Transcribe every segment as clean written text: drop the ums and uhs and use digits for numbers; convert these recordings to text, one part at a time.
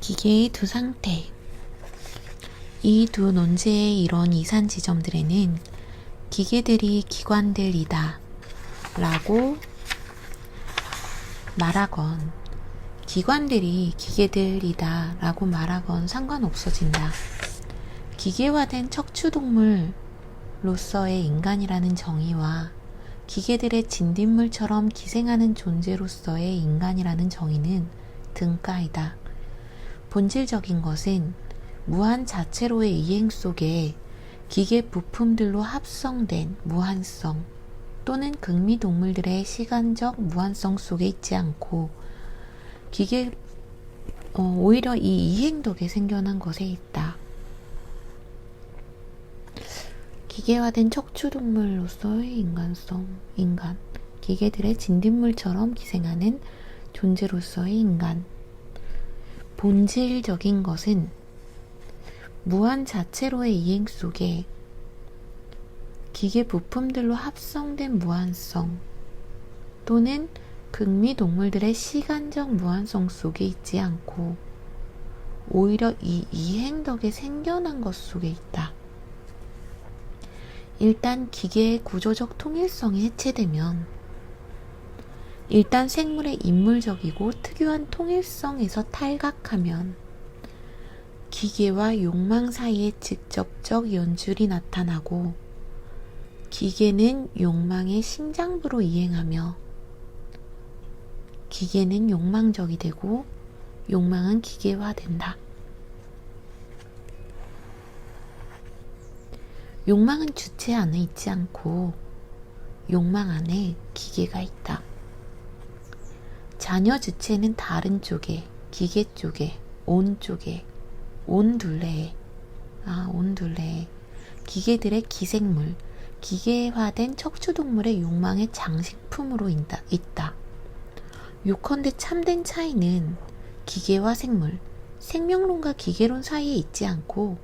기계의 두 상태. 이 두 논제의 이런 이산 지점들에는 기계들이 기관들이다 라고 말하건 기관들이 기계들이다 라고 말하건 상관없어진다. 기계화된 척추동물로서의 인간이라는 정의와 기계들의 진딧물처럼 기생하는 존재로서의 인간이라는 정의는 등가이다. 본질적인 것은 무한 자체로의 이행 속에 기계 부품들로 합성된 무한성 또는 극미동물들의 시간적 무한성 속에 있지 않고 오히려 이 이행 덕에 생겨난 것에 있다. 기계화된 척추동물로서의 인간, 기계들의 진딧물처럼 기생하는 존재로서의 인간. 본질적인 것은 무한 자체로의 이행 속에 기계 부품들로 합성된 무한성 또는 극미동물들의 시간적 무한성 속에 있지 않고 오히려 이 이행 덕에 생겨난 것 속에 있다. 일단 기계의 구조적 통일성이 해체되면 일단 생물의 인물적이고 특유한 통일성에서 탈각하면 기계와 욕망 사이에 직접적 연줄이 나타나고 기계는 욕망의 심장부로 이행하며 기계는 욕망적이 되고 욕망은 기계화된다. 욕망은 주체 안에 있지 않고 욕망 안에 기계가 있다. 자녀 주체는 다른 쪽에, 기계 쪽에, 온 쪽에, 온 둘레에 기계들의 기생물, 기계화된 척추동물의 욕망의 장식품으로 있다. 요컨대 참된 차이는 기계와 생물, 생명론과 기계론 사이에 있지 않고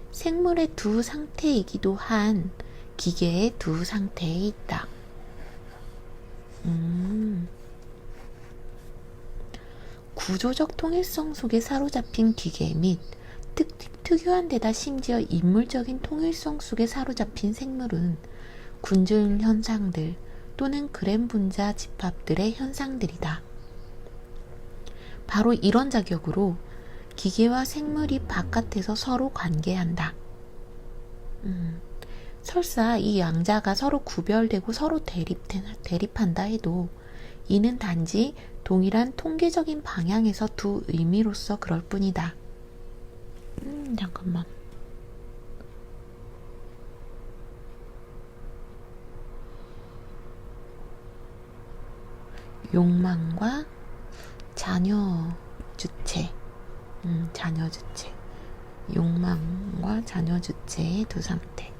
생물의 두 상태이기도 한 기계의 두 상태에 있다. 구조적 통일성 속에 사로잡힌 기계 및 특유한 데다 심지어 인물적인 통일성 속에 사로잡힌 생물은 군중 현상들 또는 그램 분자 집합들의 현상들이다. 바로 이런 자격으로 기계와 생물이 바깥에서 서로 관계한다. 설사 이 양자가 서로 구별되고 서로 대립한다 해도 이는 단지 동일한 통계적인 방향에서 두 의미로서 그럴 뿐이다. 잠깐만. 욕망과 자녀 주체. 욕망과 자녀 주체의 두 상태.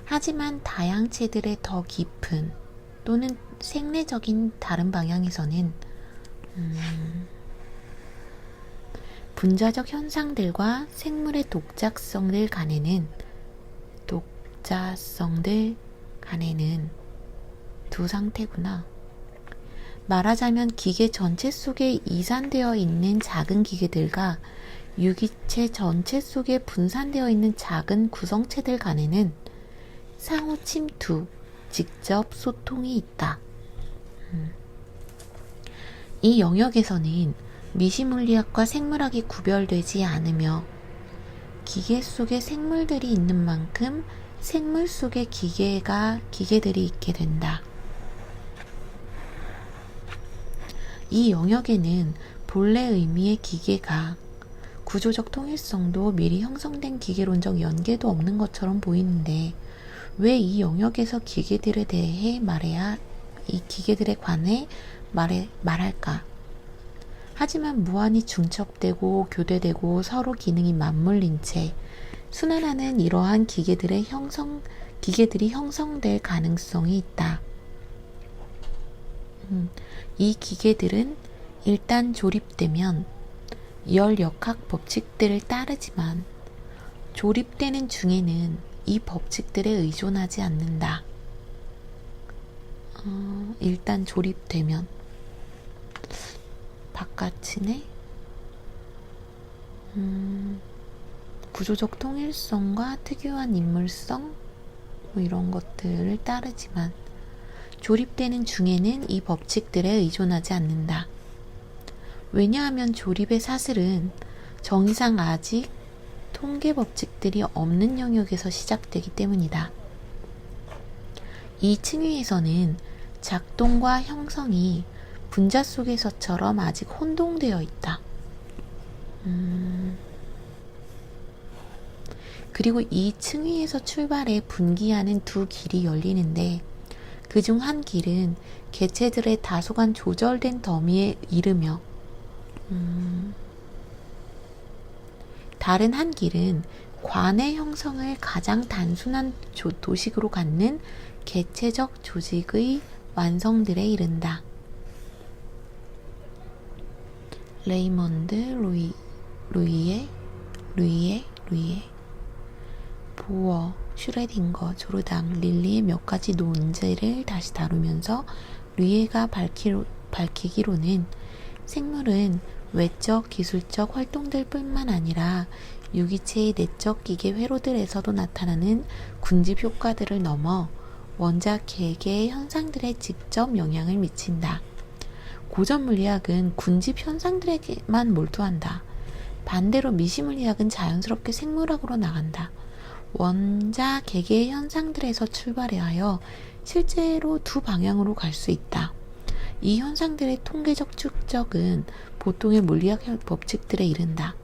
하지만 다양체들의 더 깊은 또는 생례적인 다른 방향에서는 분자적 현상들과 생물의 독자성들 간에는 두 상태구나. 말하자면 기계 전체 속에 이산되어 있는 작은 기계들과 유기체 전체 속에 분산되어 있는 작은 구성체들 간에는 상호 침투, 직접 소통이 있다. 이 영역에서는 미시물리학과 생물학이 구별되지 않으며 기계 속에 생물들이 있는 만큼 생물 속에 기계들이 있게 된다. 이 영역에는 본래 의미의 기계가 구조적 통일성도 미리 형성된 기계론적 연계도 없는 것처럼 보이는데 왜 이 영역에서 기계들에 대해 이 기계들에 관해 말할까? 하지만 무한히 중첩되고 교대되고 서로 기능이 맞물린 채 순환하는 이러한 기계들이 형성될 가능성이 있다. 이 기계들은 일단 조립되면 열역학 법칙들을 따르지만 조립되는 중에는 이 법칙들에 의존하지 않는다. 일단 조립되면 바깥이네. 구조적 통일성과 특유한 인물성 뭐 이런 것들을 따르지만 조립되는 중에는 이 법칙들에 의존하지 않는다. 왜냐하면 조립의 사슬은 정의상 아직 통계 법칙들이 없는 영역에서 시작되기 때문이다. 이 층위에서는 작동과 형성이 분자 속에서처럼 아직 혼동되어 있다. 그리고 이 층위에서 출발해 분기하는 두 길이 열리는데 그중 한 길은 개체들의 다소간 조절된 더미에 이르며 다른 한 길은 관의 형성을 가장 단순한 도식으로 갖는 개체적 조직의 완성들에 이른다. 레이먼드 루이에 보어, 슈레딩거, 조르당, 릴리의 몇 가지 논제를 다시 다루면서 루이에가 밝히기로는 생물은 외적, 기술적 활동들 뿐만 아니라 유기체의 내적 기계 회로들에서도 나타나는 군집 효과들을 넘어 원자 개개의 현상들에 직접 영향을 미친다. 고전 물리학은 군집 현상들에게만 몰두한다. 반대로 미시 물리학은 자연스럽게 생물학으로 나간다. 원자 개개의 현상들에서 출발하여 실제로 두 방향으로 갈 수 있다. 이 현상들의 통계적 축적은 보통의 물리학 법칙들에 이른다.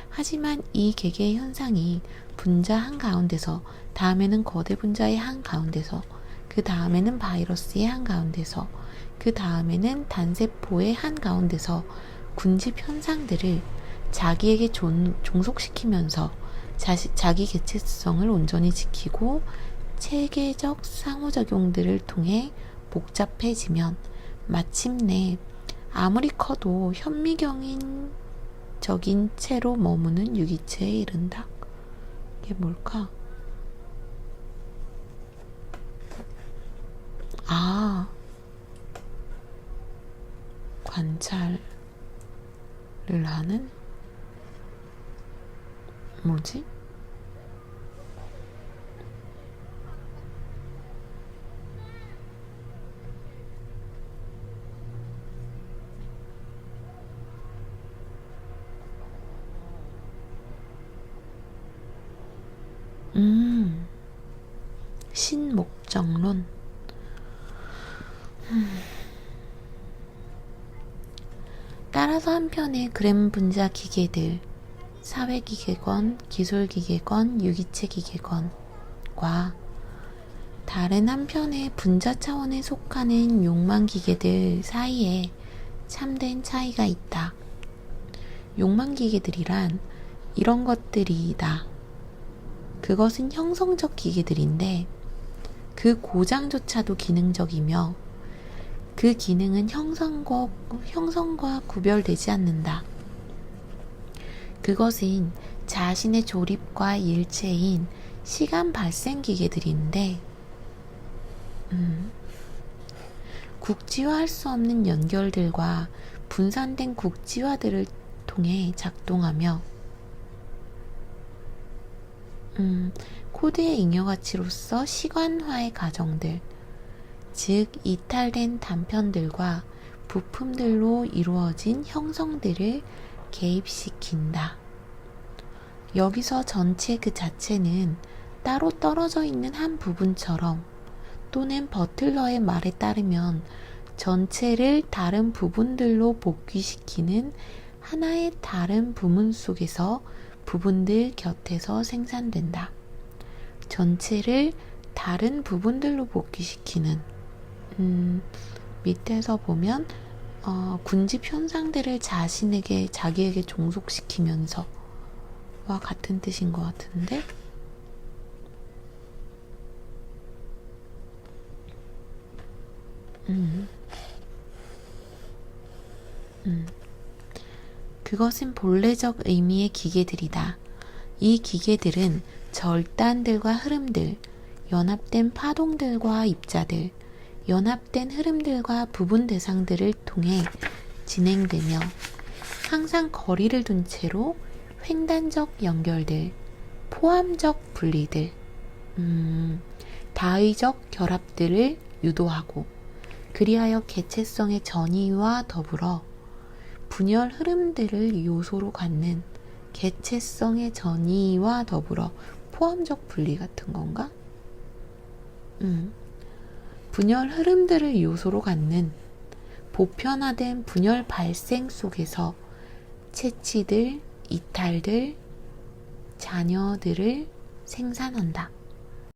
하지만 이 개개의 현상이 분자 한가운데서, 다음에는 거대 분자의 한가운데서, 그 다음에는 바이러스의 한가운데서, 그 다음에는 단세포의 한가운데서 군집 현상들을 자기에게 종속시키면서 자기 개체성을 온전히 지키고 체계적 상호작용들을 통해 복잡해지면 마침내 아무리 커도 현미경적인 채로 머무는 유기체에 이른다. 이게 뭘까? 관찰을 하는? 뭐지? 신목적론. 따라서 한편의 그램 분자 기계들, 사회기계건, 기술기계건, 유기체기계건과 다른 한편의 분자 차원에 속하는 욕망기계들 사이에 참된 차이가 있다. 욕망기계들이란 이런 것들이다. 그것은 형성적 기계들인데 그 고장조차도 기능적이며 그 기능은 형성과 구별되지 않는다. 그것은 자신의 조립과 일체인 시간 발생 기계들인데 국지화할 수 없는 연결들과 분산된 국지화들을 통해 작동하며 코드의 잉여가치로서 시간화의 과정들, 즉 이탈된 단편들과 부품들로 이루어진 형성들을 개입시킨다. 여기서 전체 그 자체는 따로 떨어져 있는 한 부분처럼, 또는 버틀러의 말에 따르면 전체를 다른 부분들로 복귀시키는 하나의 다른 부문 속에서 부분들 곁에서 생산된다. 전체를 다른 부분들로 복귀시키는 밑에서 보면 군집 현상들을 자기에게 종속시키면서 와 같은 뜻인 것 같은데 그것은 본래적 의미의 기계들이다. 이 기계들은 절단들과 흐름들, 연합된 파동들과 입자들, 연합된 흐름들과 부분 대상들을 통해 진행되며 항상 거리를 둔 채로 횡단적 연결들, 포함적 분리들, 다의적 결합들을 유도하고 그리하여 개체성의 전이와 더불어 분열 흐름들을 요소로 갖는 개체성의 전이와 더불어 포함적 분리 같은 건가? 분열 흐름들을 요소로 갖는 보편화된 분열 발생 속에서 채취들, 이탈들, 잔여들을 생산한다.